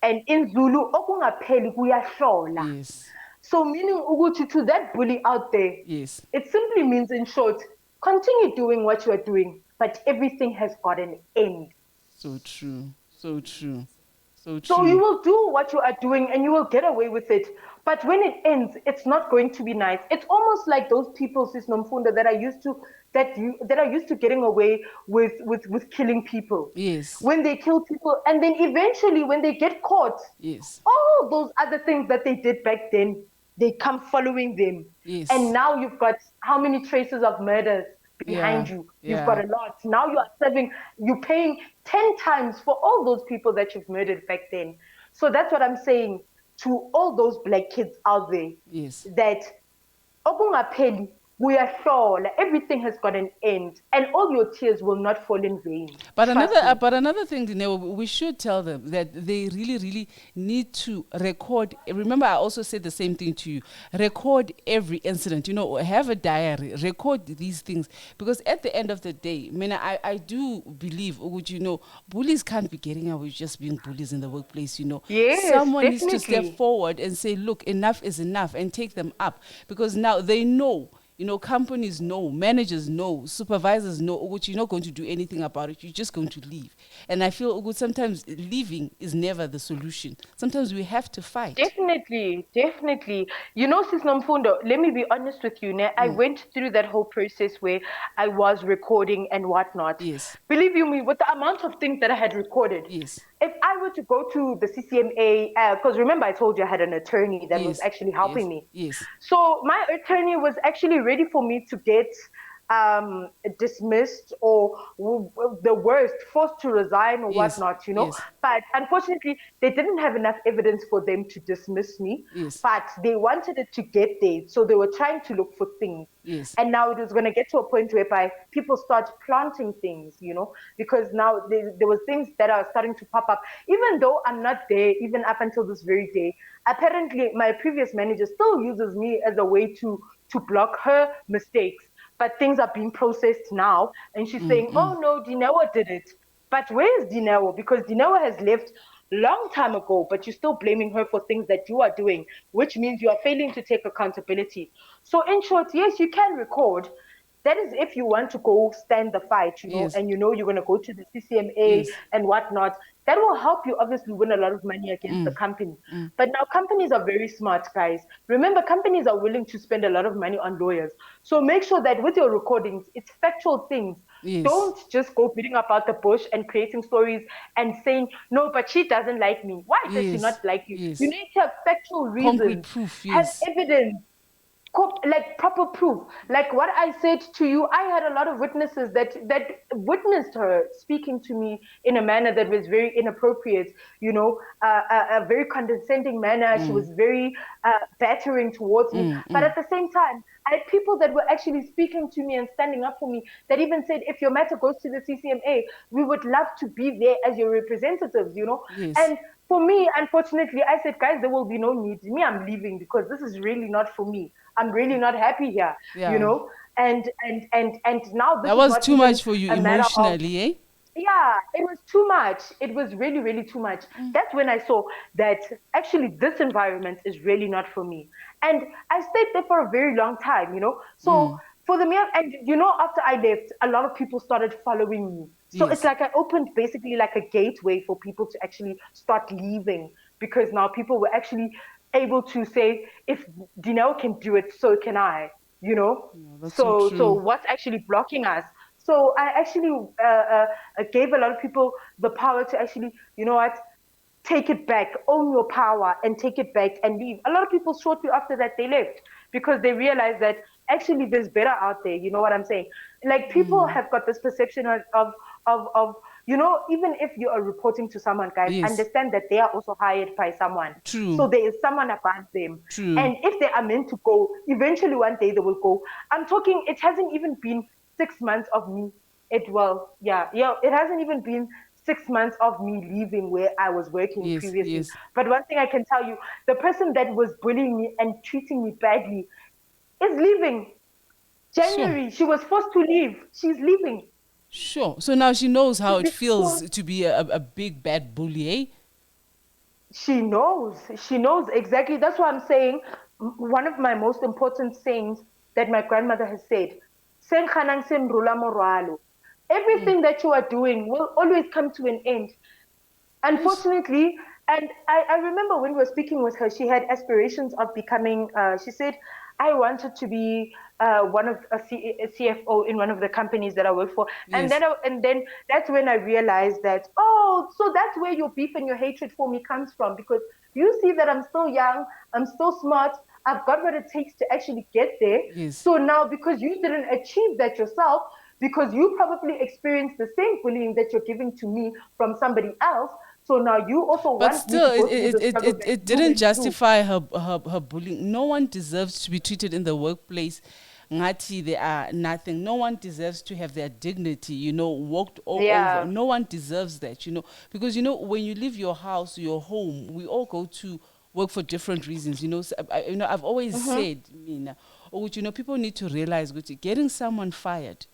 And in Zulu, okungapheli kuyahlola. yes, So meaning ukuthi, to that bully out there, yes. it simply means, in short, continue doing what you are doing, but everything has got an end. So true. So true. So So you true. will do what you are doing and you will get away with it. But when it ends, it's not going to be nice. It's almost like those people, Sis Nomfunda, that are used to getting away with killing people. Yes. When they kill people, and then eventually when they get caught, Yes. all those other things that they did back then, they come following them. And Yes. now you've got how many traces of murders behind Yeah. you? You've got Yeah. a lot. Now you're paying 10 times for all those people that you've murdered back then. So that's what I'm saying to all those black kids out there, Yes. that okungapheli kuyahlola, everything has got an end, and all your tears will not fall in vain. But another, Trust me. but another thing, Dineo, we should tell them that they really, really need to record. Remember, I also said the same thing to you. Record every incident. Have a diary. Record these things, because at the end of the day, I do believe, bullies can't be getting away with just being bullies in the workplace. Yes, Someone needs to step definitely. forward and say, look, enough is enough, and take them up, because now they know. Companies know, managers know, supervisors know, Uguchi, you're not going to do anything about it. You're just going to leave. And I feel, Uguchi, sometimes leaving is never the solution. Sometimes we have to fight. Definitely, definitely. Sis Nomfundo, let me be honest with you. I went through that whole process where I was recording and whatnot. Yes, Believe you me, with the amount of things that I had recorded, yes, if I were to go to the CCMA, because remember I told you I had an attorney that was yes, actually helping yes, me. yes, So my attorney was actually ready for me to get dismissed, or the worst, forced to resign or yes, whatnot. yes, But unfortunately, they didn't have enough evidence for them to dismiss me. yes, But they wanted it to get there, so they were trying to look for things. yes, And now it was going to get to a point whereby people start planting things, because now there was things that are starting to pop up. Even though I'm not there, even up until this very day, apparently my previous manager still uses me as a way to block her mistakes. But things are being processed now, and she's saying, "Oh no, Dineo did it." But where is Dineo? Because Dineo has left long time ago, but you're still blaming her for things that you are doing, which means you are failing to take accountability. So, in short, yes, you can record. That is if you want to go stand the fight, yes, and you're going to go to the CCMA yes, and whatnot. That will help you obviously win a lot of money against the company. But now companies are very smart, guys. Remember, companies are willing to spend a lot of money on lawyers. So make sure that with your recordings, it's factual things. yes, Don't just go beating about the bush and creating stories and saying, no, but she doesn't like me. Why does she not yes, like you? You yes. need to have factual Concrete reasons, proof, have yes, evidence, like proper proof. Like what I said to you, I had a lot of witnesses that witnessed her speaking to me in a manner that was very inappropriate, a very condescending manner. She was very battering towards me. But at the same time, I had people that were actually speaking to me and standing up for me, that even said, if your matter goes to the CCMA, we would love to be there as your representatives. Yes. And for me, unfortunately, I said, guys, there will be no need. Me, I'm leaving because this is really not for me. I'm really not happy here, you Yeah. know. And now this That is was not too even much for you a matter of, emotionally, eh? yeah, it was too much. It was really, really too much. That's when I saw that actually this environment is really not for me. And I stayed there for a very long time. So for the mere, and after I left, a lot of people started following me. So it's Yes. like I opened basically like a gateway for people to actually start leaving, because now people were actually able to say, if Dineo can do it, so can I, you know? Yeah, that's so So true. what's actually blocking us? So I actually gave a lot of people the power to actually, you know what, take it back, own your power and take it back and leave. A lot of people shortly after that they left because they realized that actually there's better out there. You know what I'm saying? Like people have got this perception of even if you are reporting to someone, guys, Yes. understand that they are also hired by someone. True. So there is someone above them. True. And if they are meant to go, eventually one day they will go. I'm talking, it hasn't even been 6 months of me. Yeah, it hasn't even been 6 months of me leaving where I was working Yes. previously. Yes. But one thing I can tell you, the person that was bullying me and treating me badly is leaving. Sure. January, she was forced to leave. She's leaving. Sure. So now she knows how it She's so feels to be a big bad bully, eh? She knows. She knows exactly. That's why I'm saying one of my most important sayings that my grandmother has said, "Sen khanang sen rula moralo." Everything that you are doing will always come to an end. Yes. Unfortunately, and I remember when we were speaking with her, she had aspirations of becoming, she said, I wanted to be one of a CFO in one of the companies that I work for. And Yes. then that's when I realized that, oh, so that's where your beef and your hatred for me comes from, because you see that I'm still young, I'm still smart, I've got what it takes to actually get there. Yes. So now, because you didn't achieve that yourself, because you probably experienced the same bullying that you're giving to me from somebody else, so now you also But want me still, to go through the struggles that it you didn't went through. justify her bullying. No one deserves to be treated in the workplace. Ngati, they are nothing. No one deserves to have their dignity, walked all over. Yeah. No one deserves that, because, when you leave your house, your home, we all go to work for different reasons, So, I've always Mm-hmm. said, Mina, people need to realize, Guti, getting someone fired,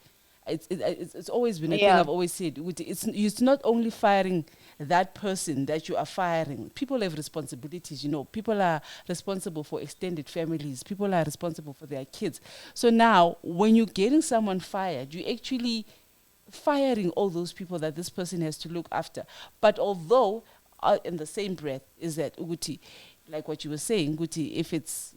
it's always been a thing Yeah. I've always said. It's not only firing that person that you are firing. People have responsibilities. People are responsible for extended families. People are responsible for their kids. So now, when you're getting someone fired, you actually firing all those people that this person has to look after. But although, in the same breath, is that Uguti, like what you were saying, Guti, if it's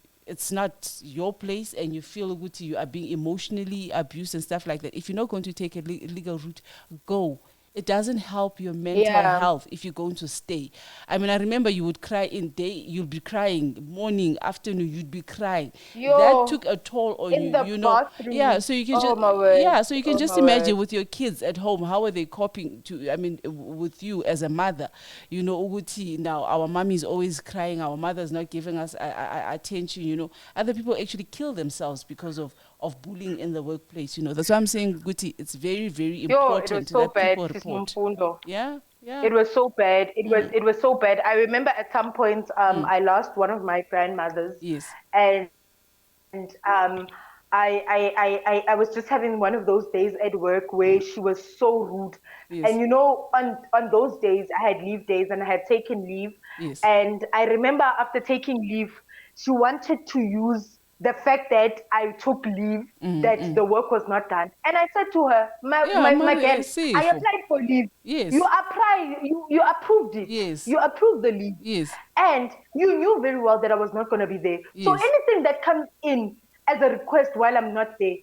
not your place and you feel Guti, you are being emotionally abused and stuff like that. If you're not going to take a legal route, go. It doesn't help your mental Yeah. health if you're going to stay. I mean, I remember you would cry in day, you'll be crying morning, afternoon, you'd be crying. That Yo, took a toll on in you, the Yeah, bathroom. so you can Oh just, my word. so you can Oh just my imagine word. with your kids at home, how are they coping with you as a mother? Uguti, now our mommy is always crying, our mother's not giving us attention, Other people actually kill themselves because of bullying in the workplace, That's why I'm saying, Guti, it's very, very Yo, it was important so that bad, people Sis report. Mumfundo. Yeah, yeah. It was so bad. It was Mm, it was so bad. I remember at some point, mm, I lost one of my grandmothers, yes, and I was just having one of those days at work where she was so rude. And yes, on those days I had leave days and I had taken leave. yes. And I remember after taking leave, she wanted to use the fact that I took leave, Mm, that mm. the work was not done. And I said to her, Yeah, my man, girl, I safe. applied for leave. You Yes, applied, you approved it. yes, You approved the leave. yes, And you knew very well that I was not going to be there. So yes. anything that comes in as a request while I'm not there,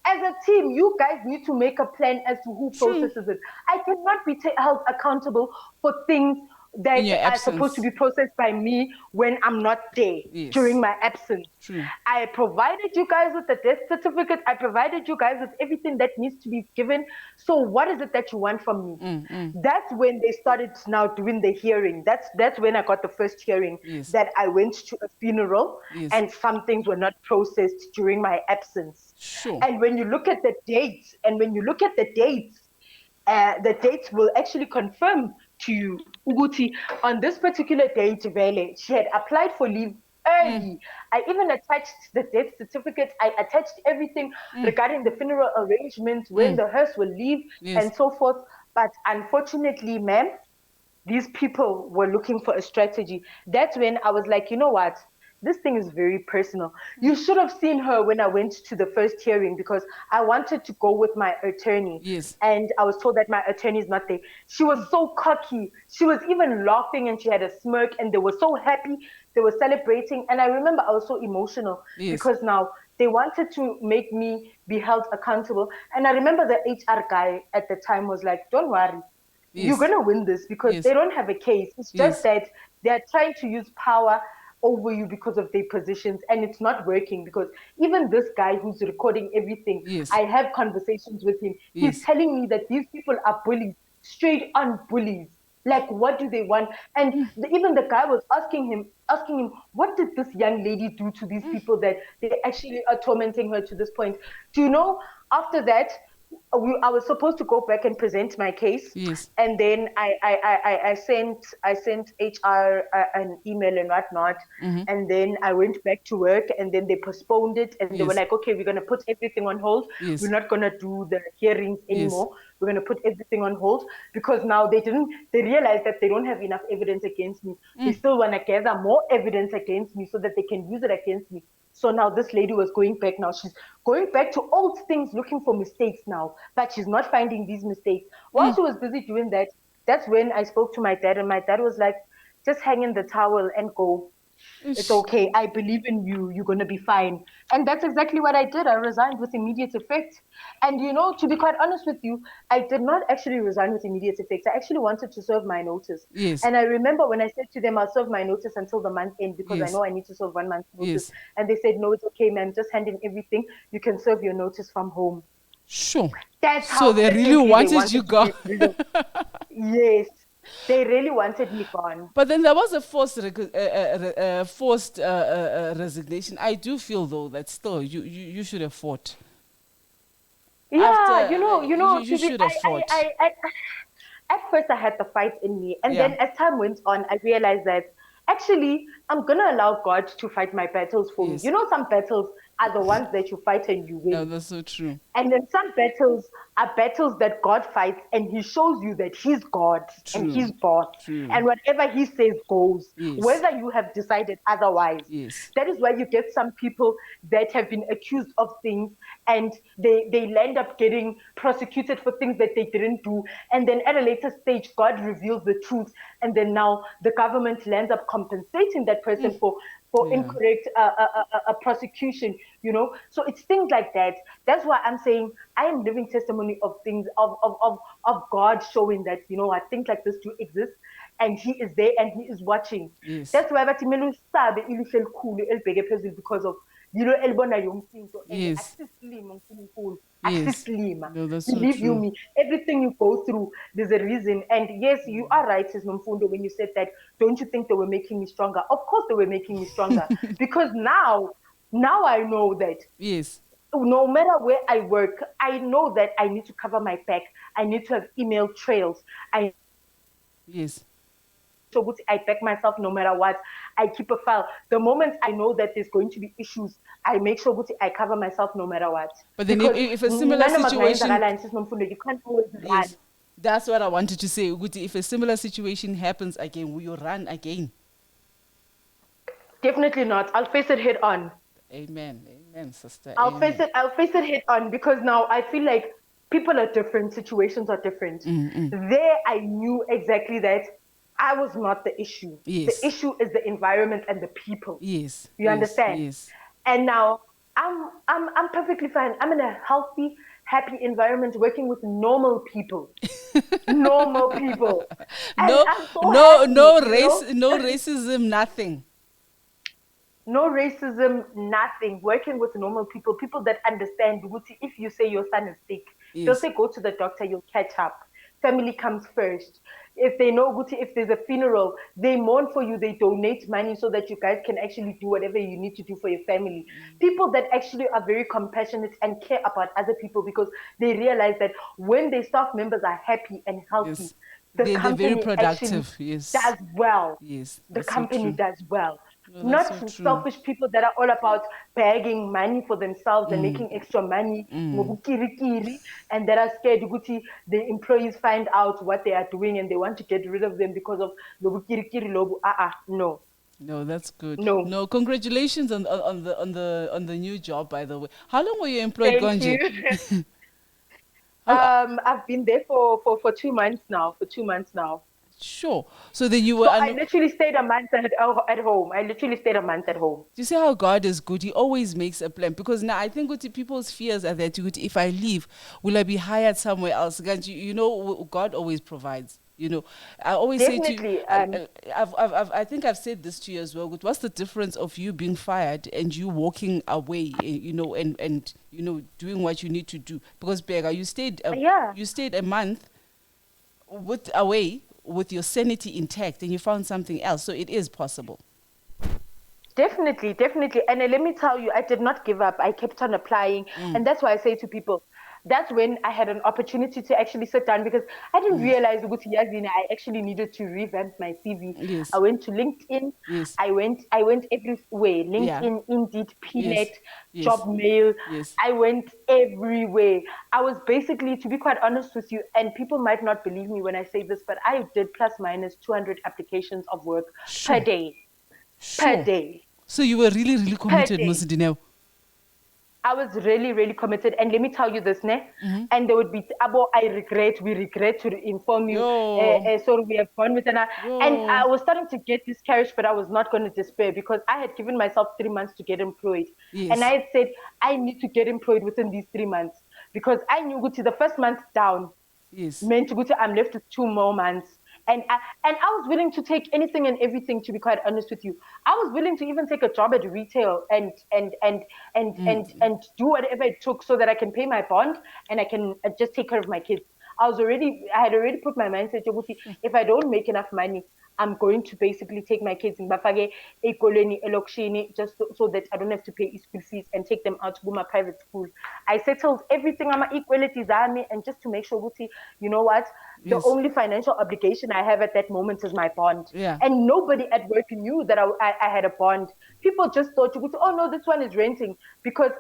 as a team, you guys need to make a plan as to who True. processes it. I cannot be held accountable for things that In your are supposed to absence. be processed by me when I'm not there during Yes. my absence. True. I provided you guys with the death certificate. I provided you guys with everything that needs to be given. So what is it that you want from me? That's when they started now doing the hearing. That's when I got the first hearing, Yes. that I went to a funeral Yes. and some things were not processed during my absence. Sure. And when you look at the dates, the dates will actually confirm to you, Uguti, on this particular date, Vele, she had applied for leave early. I even attached the death certificate. I attached everything regarding the funeral arrangements, when the hearse will leave, Yes. and so forth. But unfortunately, ma'am, these people were looking for a strategy. That's when I was like, you know what? This thing is very personal. You should have seen her when I went to the first hearing, because I wanted to go with my attorney. Yes. And I was told that my attorney is not there. She was so cocky. She was even laughing and she had a smirk and they were so happy. They were celebrating. And I remember I was so emotional Yes. because now they wanted to make me be held accountable. And I remember the HR guy at the time was like, don't worry, you're Yes. going to win this, because Yes. they don't have a case. It's just Yes. that they're trying to use power over you because of their positions, and it's not working. Because even this guy who's recording everything, Yes. I have conversations with him. He's Yes. telling me that these people are bullies, straight on bullies. Like, what do they want? And even the guy was asking him, what did this young lady do to these people that they actually are tormenting her to this point? Do you know, after that, I was supposed to go back and present my case, Yes. and then I sent HR an email and whatnot, and then I went back to work, and then they postponed it, and they were Yes. like, okay, we're gonna put everything on hold. We're Yes. not gonna do the hearings Yes. anymore. We're gonna put everything on hold, because now they realized that they don't have enough evidence against me. They still wanna gather more evidence against me so that they can use it against me. So now this lady was going back now. She's going back to old things, looking for mistakes now, but she's not finding these mistakes. While she was busy doing that, that's when I spoke to my dad, and my dad was like, just hang in the towel and go. It's Ish. okay. I believe in you. You're going to be fine. And that's exactly what I did. I resigned with immediate effect. And, to be quite honest with you, I did not actually resign with immediate effect. I actually wanted to serve my notice. Yes. And I remember when I said to them, I'll serve my notice until the month end, because I Yes. know I need to serve 1 month's notice. Yes. And they said, no, it's okay, ma'am. Just hand in everything. You can serve your notice from home. Sure. That's So how they really urgently they wanted you wanted to gone. get rid of. Yes, they really wanted me gone. But then there was a forced resignation. I do feel though that still you should have fought. After Yeah, you should have fought. at first I had the fight in me, and Yeah. then as time went on, I realized that actually I'm gonna allow God to fight my battles for me. Yes. Some battles are the ones that you fight and you No, win. that's so true. And then some battles are battles that God fights, and He shows you that He's God and True. He's boss. True. And whatever He says goes, Yes. whether you have decided otherwise. Yes. That is why you get some people that have been accused of things, and they end up getting prosecuted for things that they didn't do. And then at a later stage, God reveals the truth. And then now the government lands up compensating that person for Yeah. incorrect prosecution. So it's things like that. That's why I'm saying I am living testimony of things of God showing that things like this do exist, and He is there and He is watching. Yes. That's why bathi kumele usabe ilihlo elikhulu elibheke phezulu, because of yilo elibona yonke into, and Yes. akusisilima uNkulunkulu, Yes. akusisilima. No, that's so Believe you true. me, everything you go through, there's a reason. And yes, you are right, Sis Nomfundo, when you said that, don't you think they were making me stronger? Of course they were making me stronger, because now I know that Yes. no matter where I work, I know that I need to cover my back. I need to have email trails. Yes. I back myself no matter what. I keep a file. The moment I know that there's going to be issues, I make sure I cover myself no matter what. But then Because if a similar situation, you can't always run. yes, that's what I wanted to say. Ukuthi, if a similar situation happens again, will you run again? Definitely not. I'll face it head on. Amen. Amen, sister. I'll Amen. face it head on, because now I feel like people are different, situations are different. There I knew exactly that I was not the issue. Yes. The issue is the environment and the people. Yes. You Yes. understand? Yes. And now I'm perfectly fine. I'm in a healthy, happy environment working with normal people. Normal people. And No, I'm so happy, you know? no racism, nothing. No racism, nothing. Working with normal people, people that understand. Guti, if you say your son is sick, they'll Yes, say go to the doctor, you'll catch up. Family comes first. If they know, Guti, if there's a funeral, they mourn for you, they donate money so that you guys can actually do whatever you need to do for your family. People that actually are very compassionate and care about other people because they realize that when their staff members are happy and healthy, yes. the They're very company actually productive. Yes, does well. yes. The That's so company true. does well. No, that's Not so true. selfish people that are all about bagging money for themselves and Mm, making extra money, mm. ngobukirikiri, and that are scared ukuthi the employees find out what they are doing and they want to get rid of them because of lobukirikiri lobu. No, No, that's good. no. No, congratulations on the new job, by the way. How long were you employed, Thank you. Gonje? How, I've been there for 2 months now. For 2 months now. sure. So then you were So I un- literally stayed a month at home. I literally stayed a month at home. Do you see how God is good? He always makes a plan. Because now I think what people's fears are that if I leave, will I be hired somewhere else? Can't you know, God always provides. You know, I always say to you, Definitely. I think I've said this to you as well. What's the difference of you being fired and you walking away, and doing what you need to do? Because Bega, Yeah. you stayed a month away with your sanity intact, and you found something else. So it is possible. Definitely, definitely. And let me tell you, I did not give up. I kept on applying. Mm, And that's why I say to people, that's when I had an opportunity to actually sit down because I didn't mm. realize ukuthi yazini, I actually needed to revamp my CV. I Yes, went to LinkedIn. yes. I went everywhere. Yeah. LinkedIn, Indeed, Yes. Pnet, Yes. Jobmail. Yes. I went everywhere. I was basically, to be quite honest with you, and people might not believe me when I say this, but I did plus minus 200 applications of work per Sure. day. Per Sure. day. So you were really, really Per committed, day. Dineo. I was really, really committed. And let me tell you this, ne? Mm-hmm. And there would be, Abo, we regret to inform you. Yo. Sorry, we have gone with an. And I Yo. was starting to get discouraged, but I was not going to despair because I had given myself 3 months to get employed. And I Yes. had said, I need to get employed within these 3 months because I knew to the first month down Yes. meant to go to I'm left with 2 more months. And I was willing to take anything and everything, to be quite honest with you. I was willing to even take a job at retail and do whatever it took so that I can pay my bond and I can just take care of my kids. I had already put my mindset, Joguti, if I don't make enough money, I'm going to basically take my kids in Bafage, Ekoleni, Elokshini, just so that I don't have to pay school fees and take them out to my private school. I settled everything on my equality Zami and just to make sure, Guti, you know what? The Yes. only financial obligation I have at that moment is my bond. Yeah. And nobody at work knew that I had a bond. People just thought, oh no, this one is renting. Because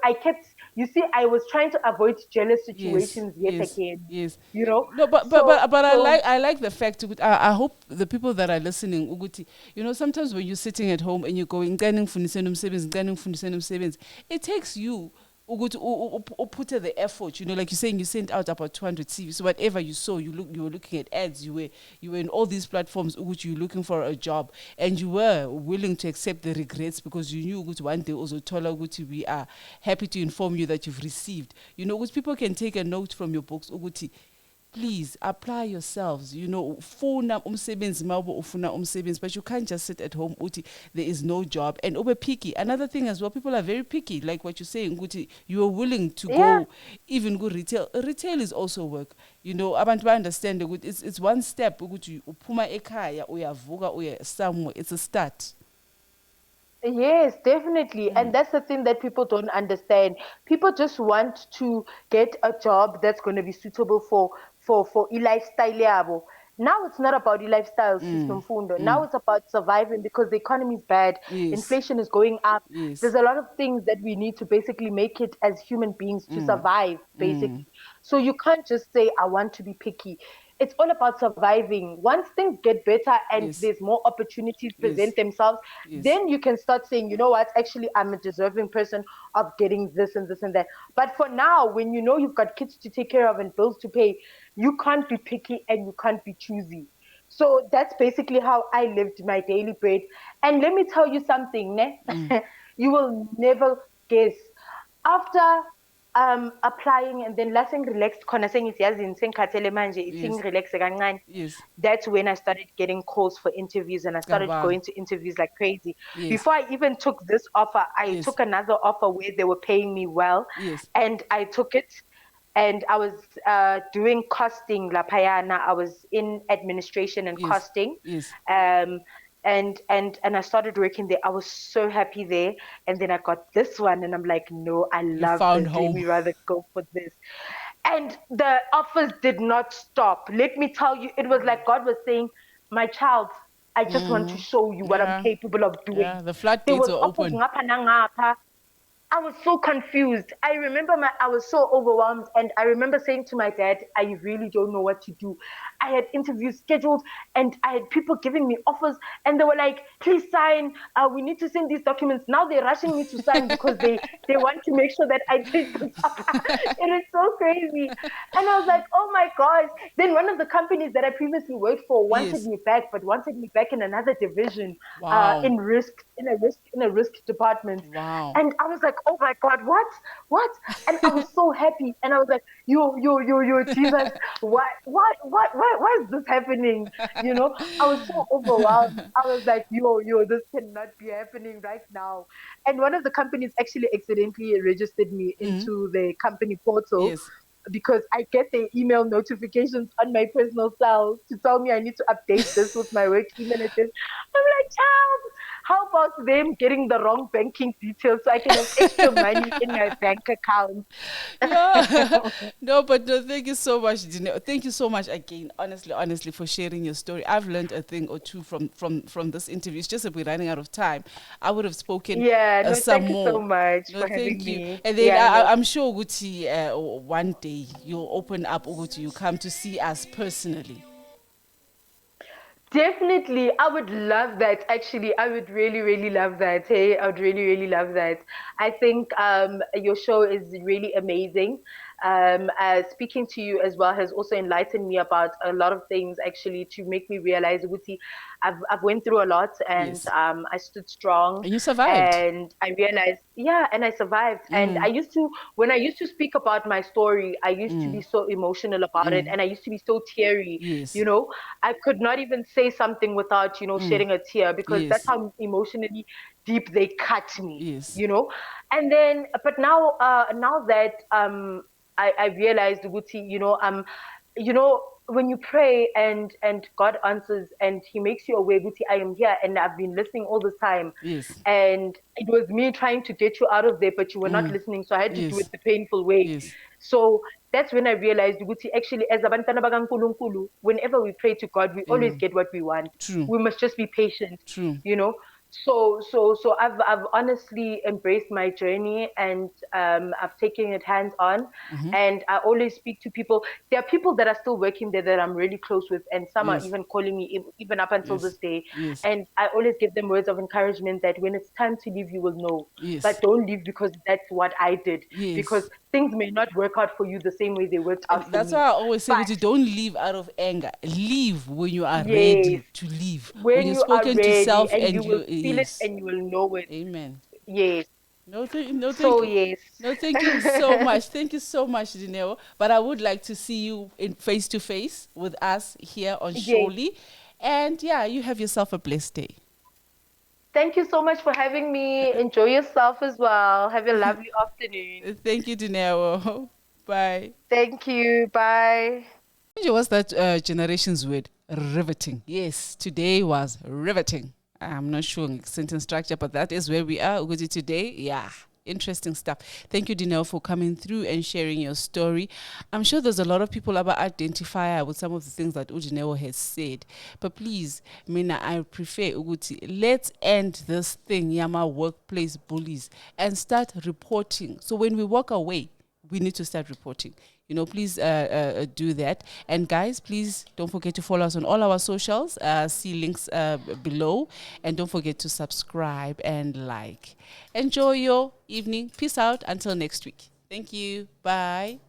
you see, I was trying to avoid jealous Yes. situations yet Yes. again, Yes. you know? No, but but So, but but so I like the fact. I hope the people that are listening, Uguti, sometimes when you're sitting at home and you're going, "Ngicane ngifundise nomsebenzi, ngicane ngifundise nomsebenzi," it takes you ukuthi put the effort. Like you're saying, you sent out about 200 CVs. So whatever you saw, you were looking at ads. You were in all these platforms. Uguti, you're looking for a job, and you were willing to accept the regrets because you knew Uguti one day also told Uguti, we are happy to inform you that you've received. Uguti, people can take a note from your books. Uguti, please apply yourselves. Funa umsebenzi mawubo ufuna umsebenzi, but you can't just sit at home uti there is no job. And ube picky. Another thing as well, people are very picky, like what you're saying, uti you are willing to yeah. go even go retail. Retail is also work. Abantu understand ukuthi it's one step ukuthi uphuma ekhaya uyavuka uya somewhere. It's a start. Yes, definitely. And that's the thing that people don't understand. People just want to get a job that's going to be suitable for lifestyle yabo. Now it's not about lifestyle system fundo. Now Mm. it's about surviving because the economy is bad. Yes. Inflation is going up. Yes. There's a lot of things that we need to basically make it as human beings to Mm. survive, Mm. basically. So you can't just say, I want to be picky. It's all about surviving. Once things get better and Yes. there's more opportunities Yes. present themselves, Yes. then you can start saying, you know what, actually, I'm a deserving person of getting this and this and that. But for now, when you know you've got kids to take care of and bills to pay, you can't be picky and you can't be choosy. So that's basically how I lived my daily bread. And let me tell you something, ne? Mm. You will never guess. After applying, and then la relaxed khona sengisiyazi sengikhathele manje Yes. relax kancane. Yes. That's when I started getting calls for interviews, and I started Gabang. going to interviews like crazy. Yes. Before I even took this offer, I Yes. took another offer where they were paying me well, Yes. and I took it. And I was doing costing La Payana. I was in administration and Yes. costing. Yes. Um, and I started working there. I was so happy there. And then I got this one, and I'm like, no, I You love found this. Let home. me rather go for this. And the offers did not stop. Let me tell you, it was like God was saying, my child, I just want to Mm. show you what I'm Yeah. capable of doing. Yeah. The There floodgates was were offers open. ngapha nangapha. I was so confused. I remember I was so overwhelmed, and I remember saying to my dad, I really don't know what to do. I had interviews scheduled, and I had people giving me offers, and they were like, please sign. We need to send these documents. Now they're rushing me to sign because they want to make sure that I take this offer. It is so crazy. And I was like, oh my gosh. Then one of the companies that I previously worked for wanted Yes. me back, but wanted me back in another division, Wow. in a risk department. Wow. And I was like, oh my God, what? And I was so happy. And I was like, Jesus, why is this happening? I was so overwhelmed. I was like, this cannot be happening right now. And one of the companies actually accidentally registered me Mm. into the company portal Yes. because I get the email notifications on my personal cell to tell me I need to update this with my work email address. I'm like, child, how about them getting the wrong banking details so I can have extra money in my bank account? Yeah. No, but no, thank you so much, Dineo. Thank you so much again, honestly, for sharing your story. I've learned a thing or two from this interview. It's just that we're running out of time. I would have spoken Yeah, no, some thank you so more. much No, for having thank you. me. And then Yeah, no, I'm sure, Guti, one day you'll open up, Guti, you come to see us personally. definitely. I would love that. Actually, I would really, really love that. Hey, I would really, really love that. I think your show is really amazing. Speaking to you as well has also enlightened me about a lot of things. Actually, to make me realize, Wuti, I've went through a lot, and Yes. I stood strong, And you survived. and I realized, yeah, and I survived. And Mm. when I used to speak about my story, I used to be Mm. so emotional about it, Mm. and I used to be so teary. Yes. You know, I could not even say something without, Mm. shedding a tear because that's Yes. how emotionally deep they cut me, Yes. And then, but now that I realized, Guti, when you pray and God answers and He makes you aware, Guti, I am here and I've been listening all this time. Yes. And it was me trying to get you out of there, but you were not Mm. listening. So I had to do it Yes. the painful way. Yes. So that's when I realized, Guti, actually, as abantwana bakaNkulunkulu, whenever we pray to God, we always Amen. get what we want. True. We must just be patient, True. you know. So I've honestly embraced my journey, and I've taken it hands on, Mm-hmm. and I always speak to people. There are people that are still working there that I'm really close with, and some are Yes. even calling me even up until Yes. this day. Yes. And I always give them words of encouragement that when it's time to leave, you will know. But Yes. don't leave because that's what I did. Because Yes. things may not work out for you the same way they worked And out for that's why me. I always say, But "Uti, don't leave out of anger. Leave when you are yes, ready to leave. When when you've you are spoken to ready self and you and will you, feel it yes. and you will know it. Amen. Yes. No, no, thank So you. yes. No, thank you so much. Thank you so much, Dineo. But I would like to see you in face to face with us here on Yes. Surely. And yeah, you have yourself a blessed day. Thank you so much for having me. Enjoy yourself as well. Have a lovely afternoon. Thank you, Dineo. Bye. Thank you. Bye. What's that generation's word? Riveting. Yes, today was riveting. I'm not sure sentence structure, but that is where we are. Uguti today, yeah. Interesting stuff. Thank you, Dineo, for coming through and sharing your story. I'm sure there's a lot of people about identify with some of the things that Udineo has said. But please, Mina, I prefer Uguti. Let's end this thing, Yama workplace bullies, and start reporting. So when we walk away, we need to start reporting. Please do that. And guys, please don't forget to follow us on all our socials. See links below. And don't forget to subscribe and like. Enjoy your evening. Peace out. Until next week. Thank you. Bye.